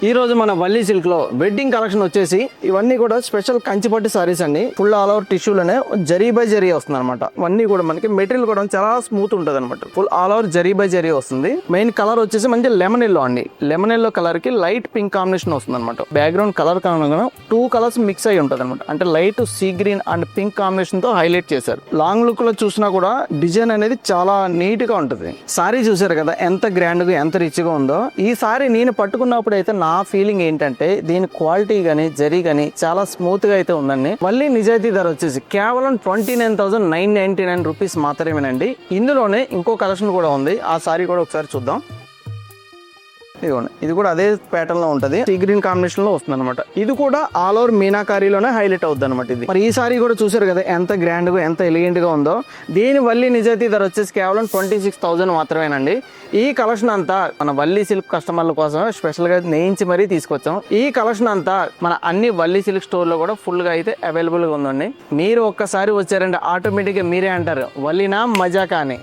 ఈ రోజు మన వల్లీ సిల్క్ లో వెడ్డింగ్ కలెక్షన్ వచ్చేసి ఇవన్నీ కూడా స్పెషల్ కంచిపట్టు సారీస్ అండి. ఫుల్ ఆల్ ఓవర్ టిష్యూలోనే జరీ బై జరీ వస్తుంది అనమాట. ఇవన్నీ కూడా మనకి మెటీరియల్ కూడా చాలా స్మూత్ ఉంటుంది అనమాట. Full all over zari by zari వస్తుంది. మెయిన్ కలర్ వచ్చేసి మంచి లెమన్ ఎల్లో అండి. లెమన్ ఎల్లో కలర్ కి లైట్ పింక్ కాంబినేషన్ వస్తుంది అనమాట. బ్యాక్గ్రౌండ్ కలర్ కారణంగా 2 కలర్స్ మిక్స్ అయి ఉంటుంది అనమాట. అంటే light sea green and pink combination తో హైలైట్ చేశారు. లాంగ్ లుక్ లో చూసినా కూడా డిజైన్ అనేది చాలా నీట్ గా ఉంటుంది. సారీ చూసారు కదా ఎంత గ్రాండ్ గా ఎంత రిచ్ గా ఉందో. ఈ సారీ నేను పట్టుకున్నప్పుడు అయితే నా ఫీలింగ్ ఏంటంటే దీని క్వాలిటీ గానీ జరీ గానీ చాలా స్మూత్ గా అయితే ఉందండి. మళ్ళీ నిజాయితీ ధర వచ్చేసి కేవలం 29,999 రూపీస్ మాత్రమేనండి. ఇందులోనే ఇంకో కలెక్షన్ కూడా ఉంది. ఆ సారీ కూడా ఒకసారి చూద్దాం. ఇదిగోండి, ఇది కూడా అదే ప్యాటర్న్ లో ఉంటది. సీ గ్రీన్ కాంబినేషన్ లో వస్తుంది అనమాట. ఇది కూడా ఆల్ ఓవర్ మీనాకారీలోనే హైలైట్ అవుద్ది అనమాట. ఇది మరి ఈ సారీ కూడా చూసారు కదా ఎంత గ్రాండ్ గా ఎంత ఎలిగెంట్ గా ఉందో. దీని వల్లీ నిజాయితీ ధర వచ్చేసి కేవలం 26,000 మాత్రమేనండి. ఈ కలెక్షన్ అంతా మన వల్లీ సిల్క్ కస్టమర్ల కోసం స్పెషల్ గా నేయించి మరీ తీసుకొచ్చాం. ఈ కలెక్షన్ అంతా మన అన్ని వల్లీ సిల్క్ స్టోర్ లో కూడా ఫుల్ గా అయితే అవైలబుల్ గా ఉందండి. మీరు ఒక్కసారి వచ్చారంటే ఆటోమేటిక్ గా మీరే అంటారు వల్లీనా మజాకా అని.